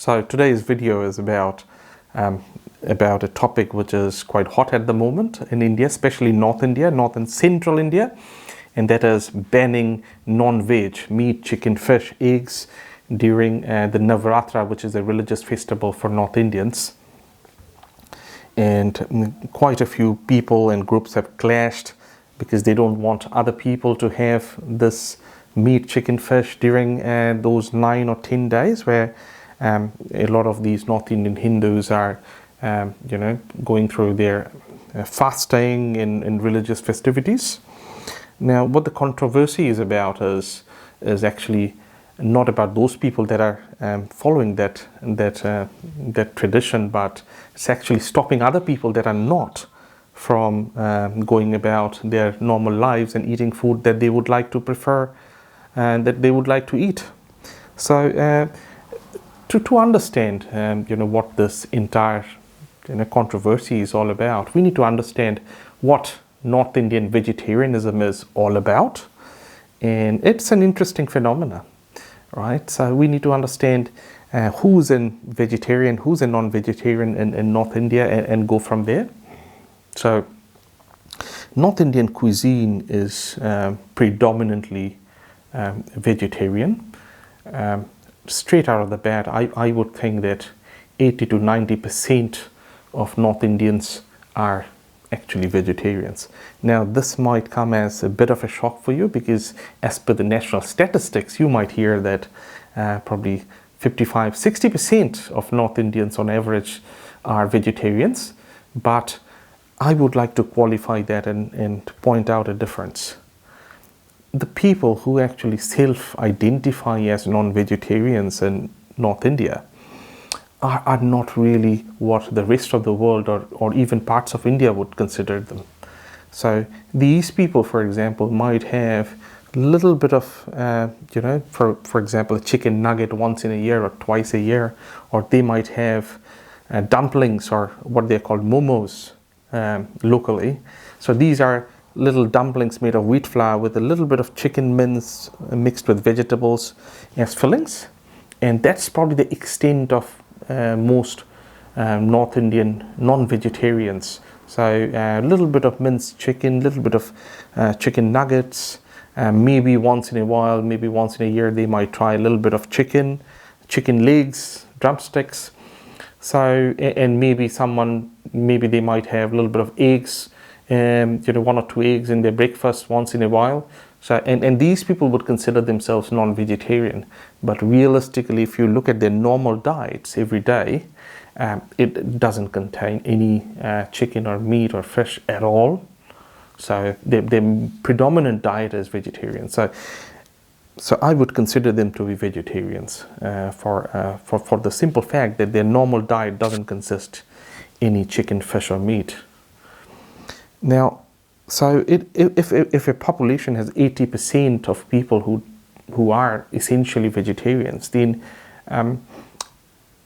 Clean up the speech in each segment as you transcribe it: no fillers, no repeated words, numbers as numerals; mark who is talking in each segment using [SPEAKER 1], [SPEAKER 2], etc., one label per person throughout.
[SPEAKER 1] So today's video is about a topic which is quite hot at the moment in India, especially North India, North and Central India, and that is banning non-veg, meat, chicken, fish, eggs during the Navratra, which is a religious festival for North Indians. And quite a few people and groups have clashed because they don't want other people to have this meat, chicken, fish during those 9 or 10 days where a lot of these North Indian Hindus are, going through their fasting and religious festivities. Now, what the controversy is about is actually not about those people that are following that tradition, but it's actually stopping other people that are not from going about their normal lives and eating food that they would like to prefer and that they would like to eat. So to understand what this entire controversy is all about, we need to understand what North Indian vegetarianism is all about. And it's an interesting phenomena, right? So we need to understand who's a vegetarian, who's a non-vegetarian in North India, and go from there. So North Indian cuisine is predominantly vegetarian. Straight out of the bat, I would think that 80 to 90% of North Indians are actually vegetarians. Now, this might come as a bit of a shock for you because as per the national statistics, you might hear that probably 55-60% of North Indians on average are vegetarians. But I would like to qualify that and point out a difference. The people who actually self-identify as non-vegetarians in North India are not really what the rest of the world or even parts of India would consider them. So these people, for example, might have a little bit of, for example, a chicken nugget once in a year or twice a year, or they might have dumplings or what they're called momos locally. So these are little dumplings made of wheat flour with a little bit of chicken mince mixed with vegetables as fillings. And that's probably the extent of most North Indian non-vegetarians. So a little bit of minced chicken, a little bit of chicken nuggets, maybe once in a while, maybe once in a year, they might try a little bit of chicken legs, drumsticks. So, and maybe they might have a little bit of eggs, 1 or 2 eggs in their breakfast once in a while. So, and these people would consider themselves non-vegetarian. But realistically, if you look at their normal diets every day, it doesn't contain any chicken or meat or fish at all. So their predominant diet is vegetarian. So I would consider them to be vegetarians for the simple fact that their normal diet doesn't consist any chicken, fish, or meat. Now, so if a population has 80% of people who are essentially vegetarians, then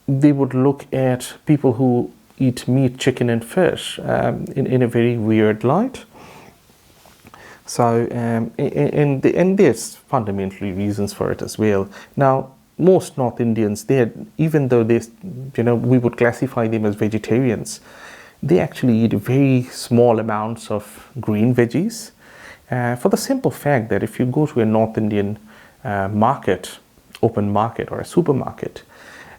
[SPEAKER 1] they would look at people who eat meat, chicken, and fish in a very weird light. So and there's fundamentally reasons for it as well. Now, most North Indians, even though we would classify them as vegetarians, they actually eat very small amounts of green veggies for the simple fact that if you go to a North Indian market, open market or a supermarket,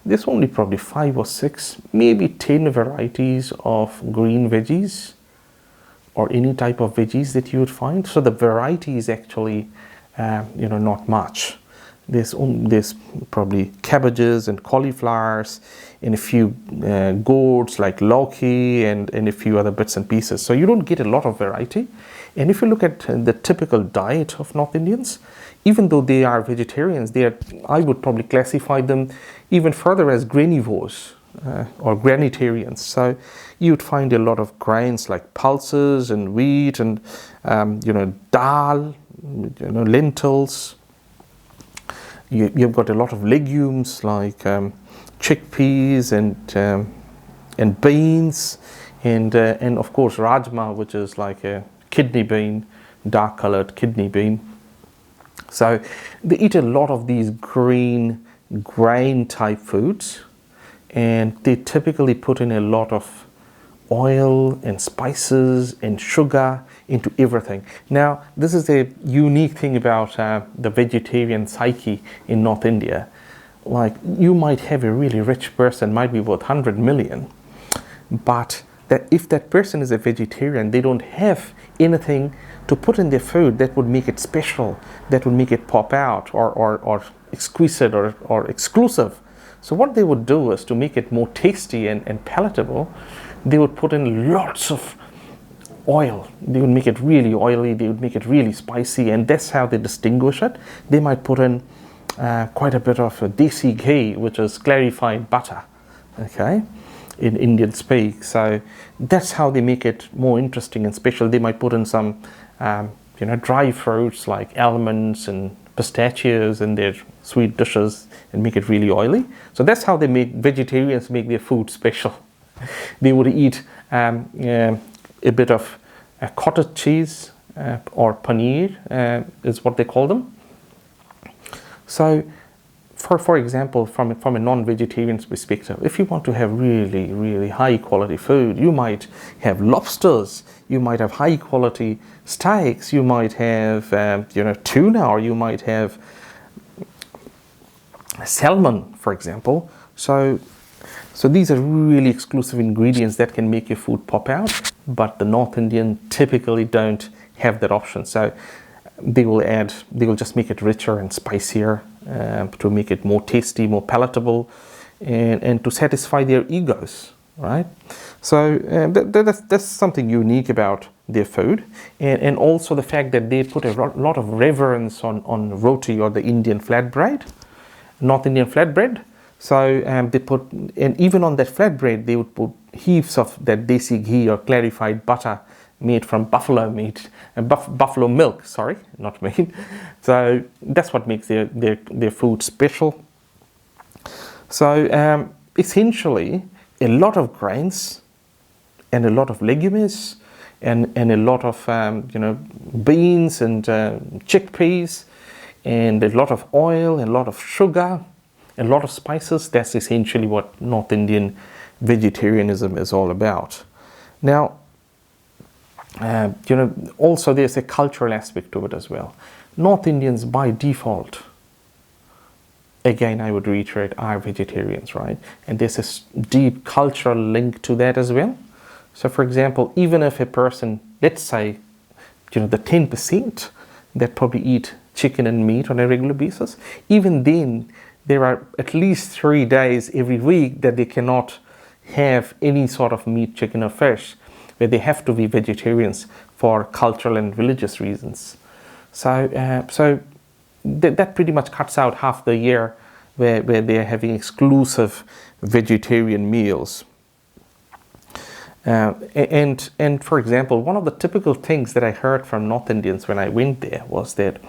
[SPEAKER 1] there's only probably 5 or 6, maybe 10 varieties of green veggies or any type of veggies that you would find. So the variety is actually, not much. There's probably cabbages and cauliflowers and a few gourds like lauki and a few other bits and pieces. So you don't get a lot of variety. And if you look at the typical diet of North Indians, even though they are vegetarians, I would probably classify them even further as granivores or granitarians. So you'd find a lot of grains like pulses and wheat and dal, lentils. You've got a lot of legumes like chickpeas and beans and of course rajma, which is like a kidney bean, dark colored kidney bean. So they eat a lot of these green grain type foods and they typically put in a lot of oil and spices and sugar into everything. Now, this is a unique thing about the vegetarian psyche in North India. Like, you might have a really rich person, might be worth 100 million, but that if that person is a vegetarian, they don't have anything to put in their food that would make it special, that would make it pop out or exquisite or exclusive. So what they would do is, to make it more tasty and palatable, they would put in lots of oil. They would make it really oily, they would make it really spicy, and that's how they distinguish it. They might put in quite a bit of desi ghee, which is clarified butter, okay, in Indian speak. So that's how they make it more interesting and special. They might put in some dry fruits like almonds and pistachios in their sweet dishes and make it really oily. So that's how vegetarians make their food special. They would eat a bit of cottage cheese or paneer is what they call them. So, for example, from a non-vegetarian's perspective, if you want to have really, really high quality food, you might have lobsters, you might have high quality steaks, you might have tuna, or you might have salmon, for example. So these are really exclusive ingredients that can make your food pop out, but the North Indian typically don't have that option. So they will just make it richer and spicier to make it more tasty, more palatable, and to satisfy their egos, right? So that's something unique about their food, and also the fact that they put a lot of reverence on roti, or the Indian flatbread, North Indian flatbread. So they put, and even on that flatbread, they would put heaps of that desi ghee or clarified butter made from buffalo milk, sorry, not meat. So that's what makes their food special. So essentially, a lot of grains and a lot of legumes and a lot of beans and chickpeas and a lot of oil and a lot of sugar, a lot of spices. That's essentially what North Indian vegetarianism is all about. Now, also there's a cultural aspect to it as well. North Indians by default, again I would reiterate, are vegetarians, right? And there's a deep cultural link to that as well. So for example, even if a person, let's say, the 10% that probably eat chicken and meat on a regular basis, even then there are at least 3 days every week that they cannot have any sort of meat, chicken or fish, where they have to be vegetarians for cultural and religious reasons. So that pretty much cuts out half the year where they're having exclusive vegetarian meals. And for example, one of the typical things that I heard from North Indians when I went there was that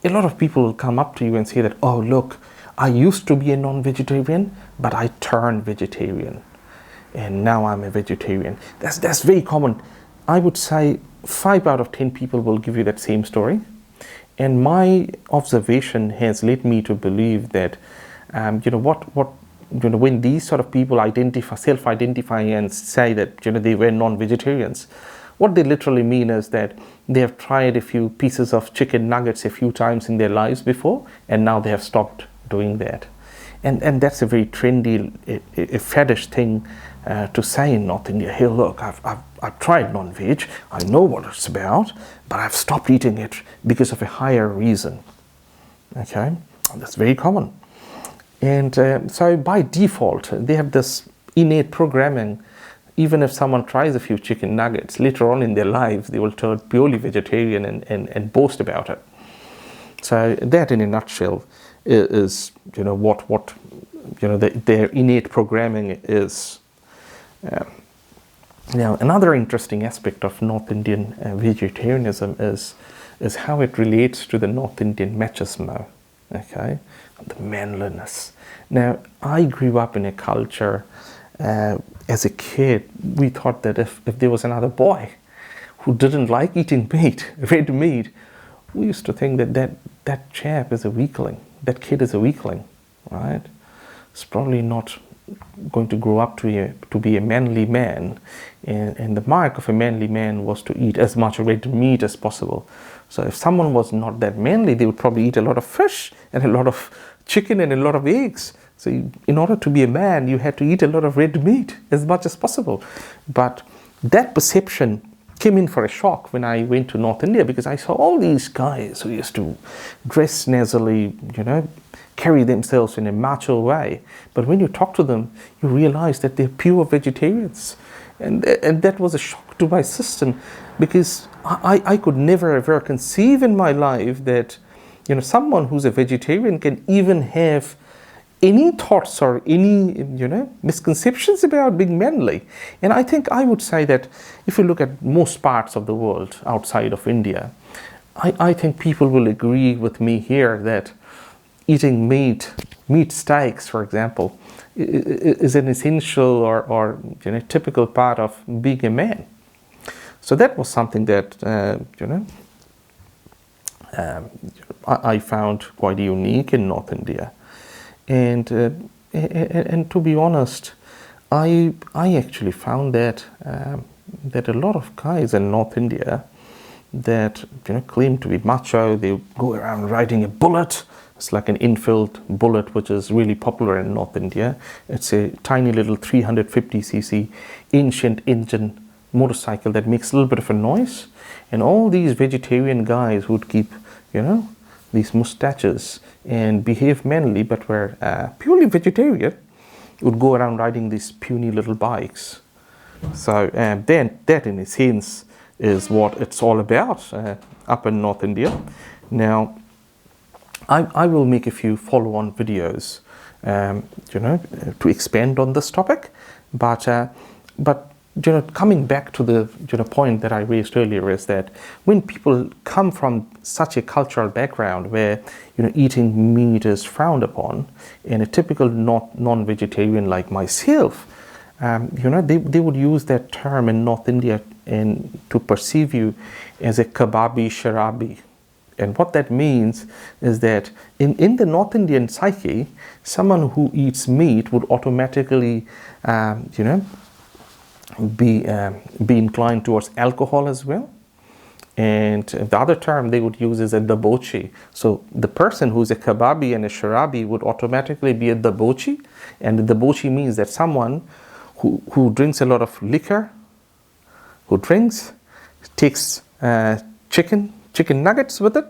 [SPEAKER 1] a lot of people will come up to you and say that, oh look, I used to be a non-vegetarian, but I turned vegetarian, and now I'm a vegetarian. That's very common. I would say 5 out of 10 people will give you that same story. And my observation has led me to believe that, when these sort of people self-identify and say that, they were non-vegetarians, what they literally mean is that they have tried a few pieces of chicken nuggets a few times in their lives before, and now they have stopped doing that. And that's a very trendy, a fetish thing to say in North India. Hey, look, I've tried non-veg, I know what it's about, but I've stopped eating it because of a higher reason. Okay, that's very common. And so by default, they have this innate programming. Even if someone tries a few chicken nuggets, later on in their lives, they will turn purely vegetarian and boast about it. So that, in a nutshell, is what their innate programming is. Now, another interesting aspect of North Indian vegetarianism is how it relates to the North Indian machismo, okay, the manliness. Now, I grew up in a culture, as a kid, we thought that if there was another boy who didn't like eating meat, red meat, we used to think that chap is a weakling, that kid is a weakling, right? It's probably not going to grow up to be a manly man, and the mark of a manly man was to eat as much red meat as possible. So if someone was not that manly, they would probably eat a lot of fish and a lot of chicken and a lot of eggs. So in order to be a man, you had to eat a lot of red meat as much as possible. But that perception came in for a shock when I went to North India, because I saw all these guys who used to dress nasally, carry themselves in a macho way. But when you talk to them, you realize that they're pure vegetarians. And that was a shock to my system, because I could never ever conceive in my life that someone who's a vegetarian can even have any thoughts or any misconceptions about being manly. And I think I would say that if you look at most parts of the world outside of India, I think people will agree with me here that eating meat steaks, for example, is an essential or typical part of being a man. So that was something that I found quite unique in North India. And to be honest, I actually found that that a lot of guys in North India that claim to be macho, they go around riding a bullet. It's like an infield bullet, which is really popular in North India. It's a tiny little 350cc ancient engine motorcycle that makes a little bit of a noise. And all these vegetarian guys would keep, these mustaches and behave manly, but were purely vegetarian, would go around riding these puny little bikes. So then that in a sense is what it's all about up in North India. Now, I will make a few follow-on videos, to expand on this topic, but coming back to the point that I raised earlier, is that when people come from such a cultural background where eating meat is frowned upon, and a typical non-vegetarian like myself, they would use that term in North India and to perceive you as a kababi sharabi. And what that means is that in the North Indian psyche, someone who eats meat would automatically, be inclined towards alcohol as well. And the other term they would use is a dabochi. So the person who's a kababi and a sharabi would automatically be a dabochi. And the dabochi means that someone who drinks a lot of liquor, takes chicken nuggets with it,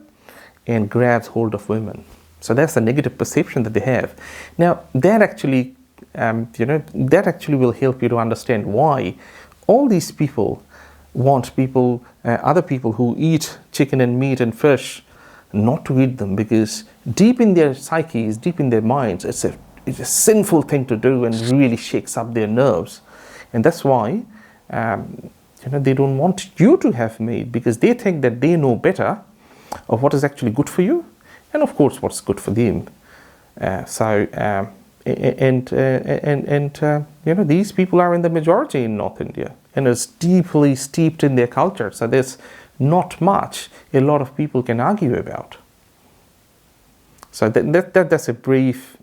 [SPEAKER 1] and grabs hold of women. So that's the negative perception that they have. Now that actually will help you to understand why all these people want other people who eat chicken and meat and fish not to eat them, because deep in their psyches, deep in their minds, it's a sinful thing to do and really shakes up their nerves. And that's why they don't want you to have meat, because they think that they know better of what is actually good for you, and of course what's good for them. These people are in the majority in North India, and it's deeply steeped in their culture. So there's not much a lot of people can argue about. So that's a brief,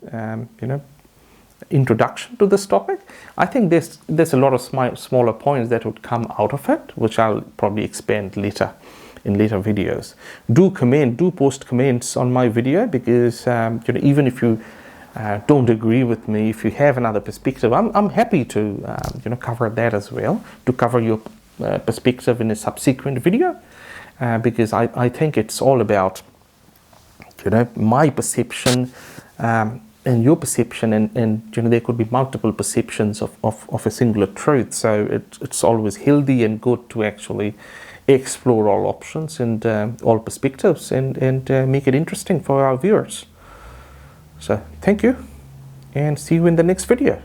[SPEAKER 1] introduction to this topic. I think there's a lot of smaller points that would come out of it, which I'll probably expand later in later videos. Do post comments on my video, because even if you don't agree with me, if you have another perspective, I'm happy to cover that as well, to cover your perspective in a subsequent video, because I think it's all about my perception and your perception, and there could be multiple perceptions of a singular truth. So it's always healthy and good to actually explore all options and all perspectives, and make it interesting for our viewers. So thank you, and see you in the next video.